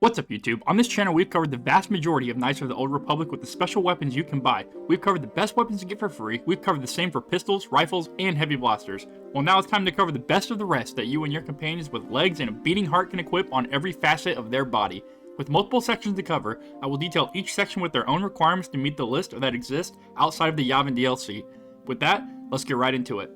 What's up YouTube? On this channel we've covered the vast majority of Knights of the Old Republic with the special weapons you can buy. We've covered the best weapons to get for free, we've covered the same for pistols, rifles, and heavy blasters. Well, now it's time to cover the best of the rest that you and your companions with legs and a beating heart can equip on every facet of their body. With multiple sections to cover, I will detail each section with their own requirements to meet the list that exists outside of the Yavin DLC. With that, let's get right into it.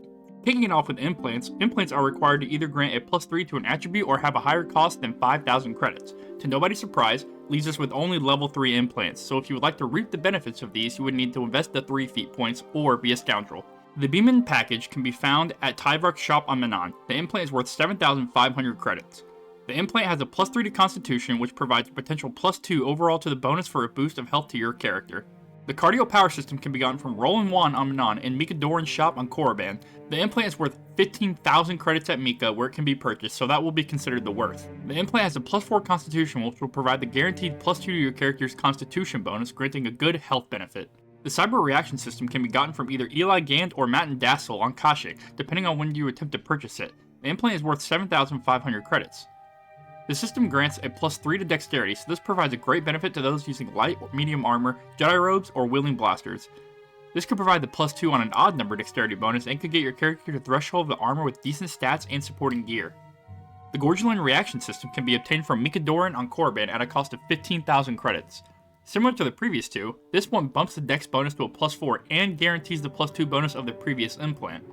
Kicking it off with implants, implants are required to either grant a +3 to an attribute or have a higher cost than 5,000 credits. To nobody's surprise, leaves us with only level 3 implants, so if you would like to reap the benefits of these, you would need to invest the 3 feat points or be a scoundrel. The Beeman package can be found at Tyvark's shop on Manaan. The implant is worth 7,500 credits. The implant has a +3 to Constitution, which provides a potential +2 overall to the bonus for a boost of health to your character. The cardio power system can be gotten from Roland Wan on Manaan and Mika Doran's shop on Korriban. The implant is worth 15,000 credits at Mika where it can be purchased, so that will be considered the worth. The implant has a +4 Constitution, which will provide the guaranteed +2 to your character's Constitution bonus, granting a good health benefit. The cyber reaction system can be gotten from either Eli Gand or Matt and Dassel on Kashyyyk, depending on when you attempt to purchase it. The implant is worth 7,500 credits. The system grants a +3 to dexterity, so this provides a great benefit to those using light or medium armor, Jedi robes, or wielding blasters. This could provide the +2 on an odd number dexterity bonus and could get your character to threshold the armor with decent stats and supporting gear. The Gorgelin reaction system can be obtained from Mika Doran on Korriban at a cost of 15,000 credits. Similar to the previous two, this one bumps the dex bonus to a +4 and guarantees the +2 bonus of the previous implant.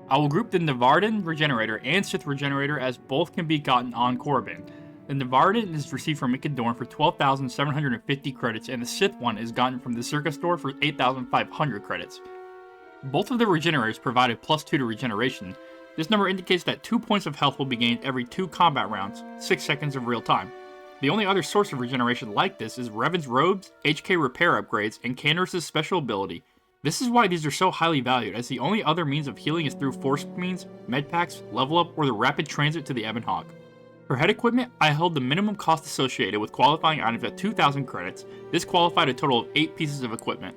I will group the Nevardan Regenerator and Sith Regenerator as both can be gotten on Korriban. The Nevardan is received from Mika Doran for 12,750 credits, and the Sith one is gotten from the Circa store for 8,500 credits. Both of the Regenerators provide a +2 to regeneration. This number indicates that 2 points of health will be gained every 2 combat rounds, 6 seconds of real time. The only other source of regeneration like this is Revan's robes, HK repair upgrades, and Canderous' special ability. This is why these are so highly valued, as the only other means of healing is through force means, medpacks, level up, or the rapid transit to the Ebon Hawk. For head equipment, I held the minimum cost associated with qualifying items at 2,000 credits. This qualified a total of 8 pieces of equipment.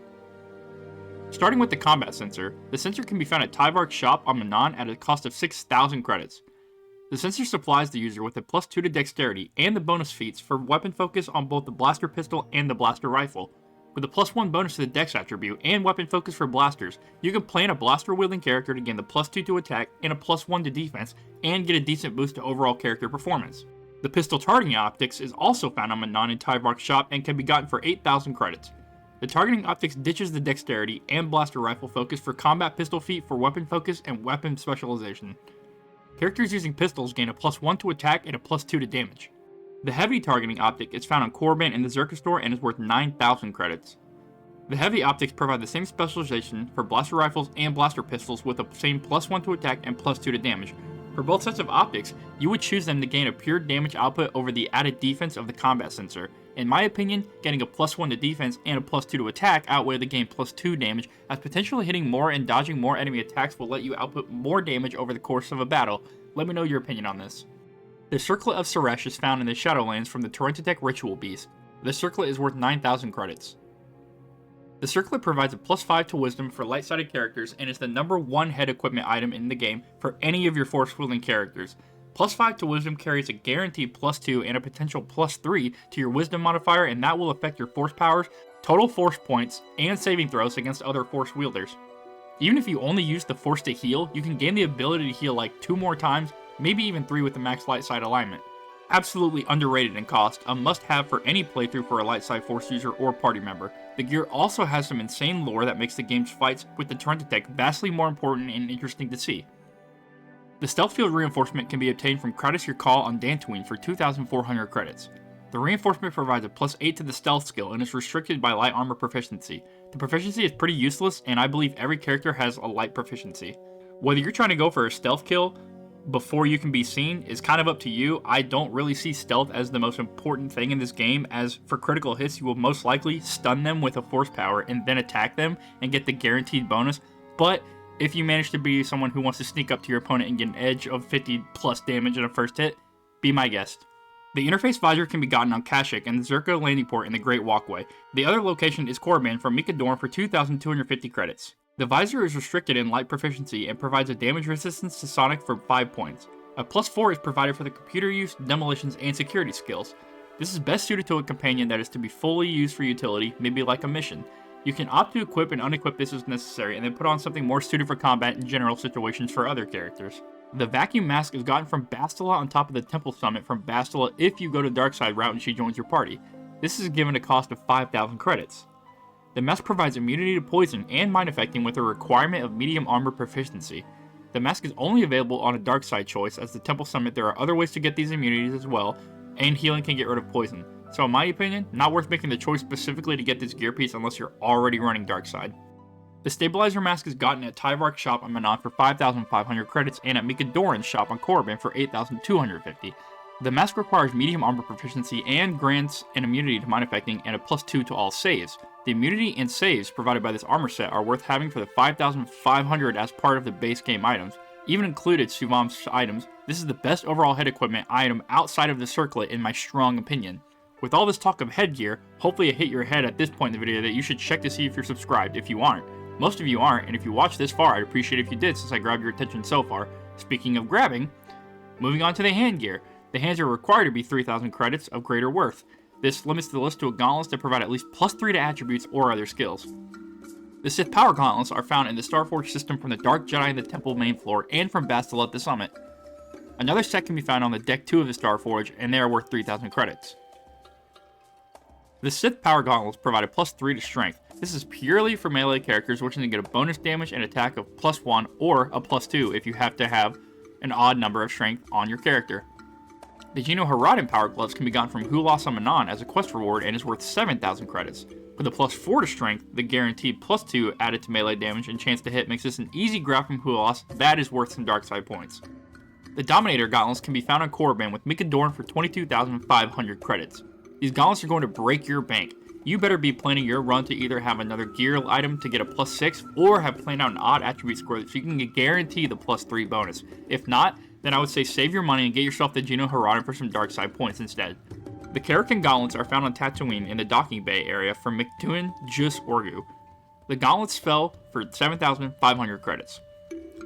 Starting with the combat sensor, the sensor can be found at Tyvark's shop on Manaan at a cost of 6,000 credits. The sensor supplies the user with a +2 to dexterity and the bonus feats for weapon focus on both the blaster pistol and the blaster rifle. With a +1 bonus to the dex attribute and weapon focus for blasters, you can plan a blaster wielding character to gain the +2 to attack and a +1 to defense and get a decent boost to overall character performance. The pistol targeting optics is also found on Manaan in Tyvark's shop and can be gotten for 8,000 credits. The targeting optics ditches the dexterity and blaster rifle focus for combat pistol feat for weapon focus and weapon specialization. Characters using pistols gain a +1 to attack and a +2 to damage. The heavy targeting optic is found on Korriban in the Zerka store and is worth 9,000 credits. The heavy optics provide the same specialization for blaster rifles and blaster pistols with the same +1 to attack and +2 to damage. For both sets of optics, you would choose them to gain a pure damage output over the added defense of the combat sensor. In my opinion, getting a +1 to defense and a +2 to attack outweigh the gain +2 damage, as potentially hitting more and dodging more enemy attacks will let you output more damage over the course of a battle. Let me know your opinion on this. The Circlet of Suresh is found in the Shadowlands from the Torrentitech Ritual Beast. The Circlet is worth 9,000 credits. The Circlet provides a +5 to Wisdom for light-sided characters and is the #1 head equipment item in the game for any of your force-wielding characters. +5 to Wisdom carries a guaranteed +2 and a potential +3 to your Wisdom modifier, and that will affect your force powers, total force points, and saving throws against other force wielders. Even if you only use the force to heal, you can gain the ability to heal like 2 more times, maybe even 3 with the max light side alignment. Absolutely underrated in cost, a must-have for any playthrough for a light side force user or party member. The gear also has some insane lore that makes the game's fights with the Torrentitech vastly more important and interesting to see. The stealth field reinforcement can be obtained from Kratos Your Call on Dantooine for 2,400 credits. The reinforcement provides a +8 to the stealth skill and is restricted by light armor proficiency. The proficiency is pretty useless, and I believe every character has a light proficiency. Whether you're trying to go for a stealth kill before you can be seen is kind of up to you. I don't really see stealth as the most important thing in this game, as for critical hits you will most likely stun them with a force power and then attack them and get the guaranteed bonus, but if you manage to be someone who wants to sneak up to your opponent and get an edge of 50 plus damage in a first hit, be my guest. The interface visor can be gotten on Kashyyyk and the Zerka landing port in the Great Walkway. The other location is Korriban from Mika Doran for 2,250 credits. The visor is restricted in light proficiency and provides a damage resistance to Sonic for 5 points. A +4 is provided for the computer use, demolitions, and security skills. This is best suited to a companion that is to be fully used for utility, maybe like a mission. You can opt to equip and unequip this as necessary, and then put on something more suited for combat in general situations for other characters. The vacuum mask is gotten from Bastila on top of the temple summit from Bastila if you go to dark side route and she joins your party. This is given a cost of 5,000 credits. The mask provides immunity to poison and mind affecting with a requirement of medium armor proficiency. The mask is only available on a dark side choice, as the temple summit there are other ways to get these immunities as well, and healing can get rid of poison. So in my opinion, not worth making the choice specifically to get this gear piece unless you're already running dark side. The stabilizer mask is gotten at Tyvark's shop on Manon for 5,500 credits and at Mika Doran's shop on Korriban for 8,250. The mask requires medium armor proficiency and grants an immunity to mind affecting and a +2 to all saves. The immunity and saves provided by this armor set are worth having for the 5,500 as part of the base game items. Even included Suvam's items, this is the best overall head equipment item outside of the circlet in my strong opinion. With all this talk of headgear, hopefully it hit your head at this point in the video that you should check to see if you're subscribed if you aren't. Most of you aren't, and if you watched this far, I'd appreciate if you did since I grabbed your attention so far. Speaking of grabbing, moving on to the handgear. The hands are required to be 3,000 credits of greater worth. This limits the list to a gauntlets that provide at least +3 to attributes or other skills. The Sith Power Gauntlets are found in the Starforge system from the Dark Jedi in the Temple main floor and from Bastila at the Summit. Another set can be found on the Deck 2 of the Starforge, and they are worth 3,000 credits. The Sith Power Gauntlets provide a +3 to Strength. This is purely for melee characters wishing to get a bonus damage and attack of +1 or a +2 if you have to have an odd number of strength on your character. The Geno Haradan Power Gloves can be gotten from Hulas on Manon as a quest reward and is worth 7,000 credits. With a +4 to Strength, the guaranteed +2 added to melee damage and chance to hit makes this an easy grab from Hulas that is worth some dark side points. The Dominator Gauntlets can be found on Korriban with Mika Doran for 22,500 credits. These gauntlets are going to break your bank. You better be planning your run to either have another gear item to get a +6 or have planned out an odd attribute score so you can guarantee the +3 bonus. If not, then I would say save your money and get yourself the Geno Haradan for some dark side points instead. The Karrakin Gauntlets are found on Tatooine in the docking bay area from Mktuin Jus Orgu. The gauntlets fell for 7,500 credits.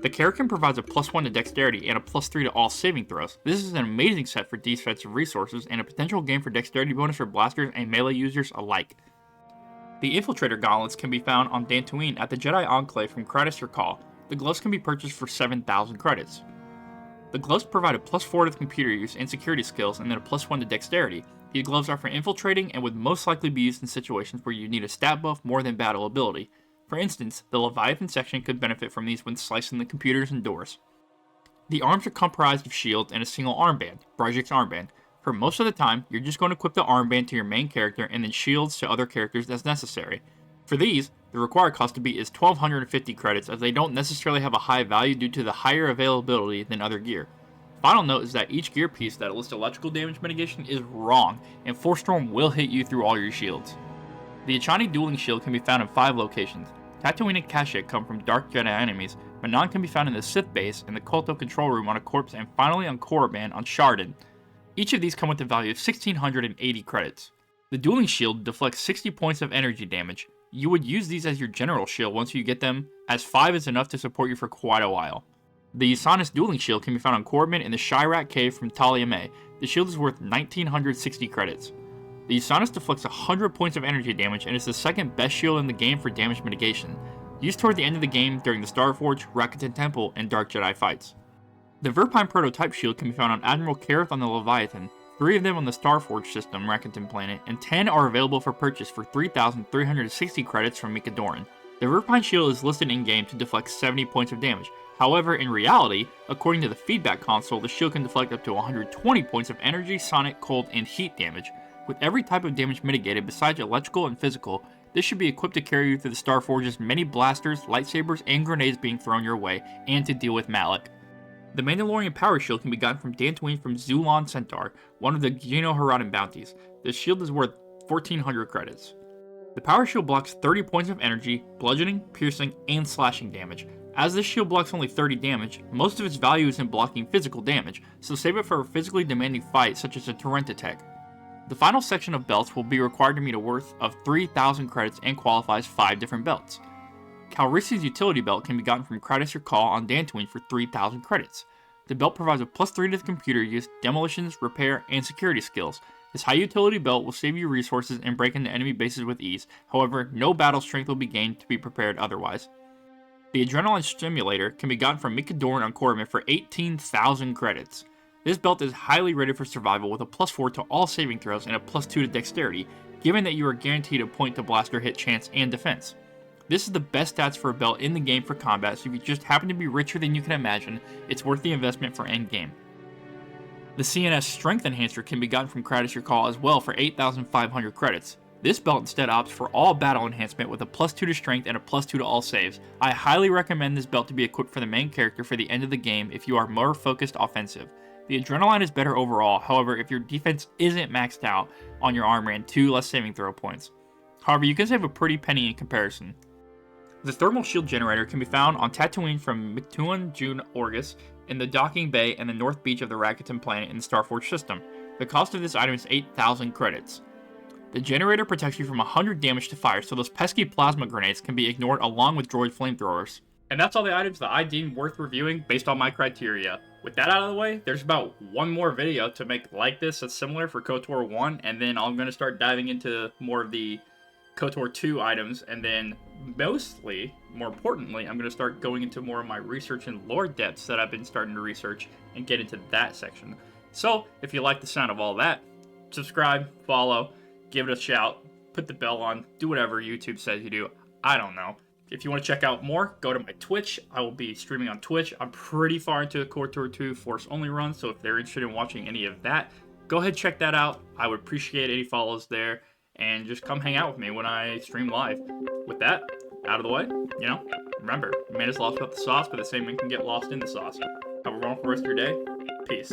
The Karrakin provides a +1 to dexterity and a +3 to all saving throws. This is an amazing set for defensive resources and a potential game for dexterity bonus for blasters and melee users alike. The Infiltrator Gauntlets can be found on Dantooine at the Jedi Enclave from Kratos Recall. The gloves can be purchased for 7,000 credits. The gloves provide a +4 to the computer use and security skills and then a +1 to dexterity. These gloves are for infiltrating and would most likely be used in situations where you need a stat buff more than battle ability. For instance, the Leviathan section could benefit from these when slicing the computers and doors. The arms are comprised of shields and a single armband, Brajik's armband. For most of the time, you're just going to equip the armband to your main character and then shields to other characters as necessary. For these, the required cost to beat is 1,250 credits as they don't necessarily have a high value due to the higher availability than other gear. Final note is that each gear piece that lists electrical damage mitigation is wrong, and Force Storm will hit you through all your shields. The Achani Dueling Shield can be found in 5 locations. Tatooine and Kashyyyk come from Dark Jedi enemies, Manon can be found in the Sith base, in the KOTOR control room on a corpse, and finally on Korriban on Shardan. Each of these come with a value of 1,680 credits. The Dueling Shield deflects 60 points of energy damage. You would use these as your general shield once you get them, as 5 is enough to support you for quite a while. The Usanus Dueling Shield can be found on Korriban in the Shyrak Cave from Talia May. The shield is worth 1,960 credits. The Usanus deflects 100 points of energy damage and is the second best shield in the game for damage mitigation, used toward the end of the game during the Starforge, Rakuten Temple, and Dark Jedi fights. The Verpine Prototype Shield can be found on Admiral Carth on the Leviathan, 3 of them on the Starforge system, Rakuten Planet, and 10 are available for purchase for 3,360 credits from Mika Doran. The Verpine Shield is listed in-game to deflect 70 points of damage. However, in reality, according to the feedback console, the shield can deflect up to 120 points of energy, sonic, cold, and heat damage. With every type of damage mitigated besides electrical and physical, this should be equipped to carry you through the Starforge's many blasters, lightsabers, and grenades being thrown your way, and to deal with Malak. The Mandalorian Power Shield can be gotten from Dantooine from Zulon Centaur, one of the Geno Haradan bounties. The shield is worth 1,400 credits. The Power Shield blocks 30 points of energy, bludgeoning, piercing, and slashing damage. As this shield blocks only 30 damage, most of its value is in blocking physical damage, so save it for a physically demanding fight such as a Torrent attack. The final section of belts will be required to meet a worth of 3,000 credits and qualifies 5 different belts. Calrissian's Utility Belt can be gotten from Kratos Recall on Dantooine for 3,000 credits. The belt provides a +3 to the computer use, demolitions, repair, and security skills. This high utility belt will save you resources and break into enemy bases with ease, however, no battle strength will be gained to be prepared otherwise. The Adrenaline Stimulator can be gotten from Mikadorn on Corbin for 18,000 credits. This belt is highly rated for survival with a +4 to all saving throws and a +2 to dexterity, given that you are guaranteed a point to blaster hit chance and defense. This is the best stats for a belt in the game for combat, so if you just happen to be richer than you can imagine, it's worth the investment for endgame. The CNS Strength Enhancer can be gotten from Kratos Your Call as well for 8,500 credits. This belt instead opts for all battle enhancement with a +2 to strength and a +2 to all saves. I highly recommend this belt to be equipped for the main character for the end of the game if you are more focused offensive. The Adrenaline is better overall, however, if your defense isn't maxed out on your armor and 2 less saving throw points. However, you can save a pretty penny in comparison. The Thermal Shield Generator can be found on Tatooine from Mictlan June Orgus in the docking bay and the north beach of the Rakuten planet in the Starforge system. The cost of this item is 8,000 credits. The generator protects you from 100 damage to fire, so those pesky plasma grenades can be ignored along with droid flamethrowers. And that's all the items that I deem worth reviewing based on my criteria. With that out of the way, there's about one more video to make like this that's similar for KOTOR 1, and then I'm going to start diving into more of the KOTOR 2 items, and then mostly, more importantly, I'm going to start going into more of my research and lore depths that I've been starting to research and get into that section. So, if you like the sound of all that, subscribe, follow, give it a shout, put the bell on, do whatever YouTube says you do. I don't know. If you want to check out more, go to my Twitch. I will be streaming on Twitch. I'm pretty far into a KOTOR 2 Force Only run, so if they're interested in watching any of that, go ahead and check that out. I would appreciate any follows there, and just come hang out with me when I stream live. With that, out of the way, remember, man is lost without the sauce, but the same man can get lost in the sauce. Have a wonderful rest of your day. Peace.